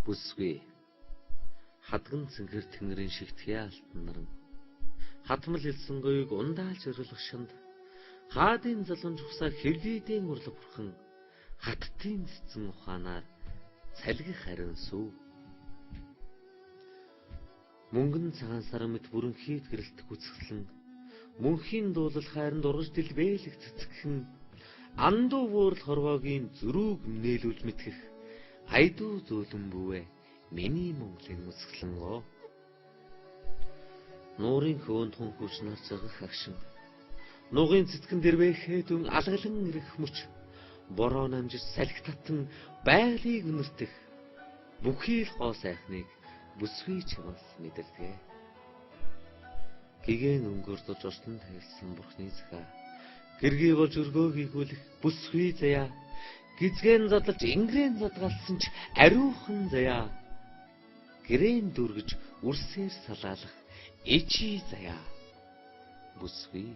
Бүсгүй хадган цэнгэр тэнгэрийн шигтгэе алтан наран хатмал хэлсэн гоёг ундаалж өрлөх шанд хаадын залуун жухсаа хэргийдэн урлаг бурхан хаттын цэцэн ухаанаар салгих харин сүү мөнгөн цагаан сар мэт бүрэнхийд гэрэлтэх үсгэлэн мөнхийн дуулал хайранд ургаж дэлбэлэх цэцгхэн андуу буурал хорвоогийн зөрүүг нээлүүлж мэтгэх айдуу зөөлөн бүвэ миний Монголын үсгэлэн оо нуурын хөвөнд хүн хүч нар зогох агшин нугын цэцгэн дэрвэхээ дүн алгалан ирэх мөч бороо намжиж салхи татан байгалыг үнэртэх бүхий л гоо сайхныг бүсгүй чамаас мэдэрдэг. Гэгэн өнгөрдөж устан тавилсан бурхны захаа гэргий болж өргөөг игүүлэх бүсгүй заяа гизгэн задлж ингрэн задгалсан ч ариухан заяа гэрэн дүргэж үрсээр салаалах ичи заяа бүсгүй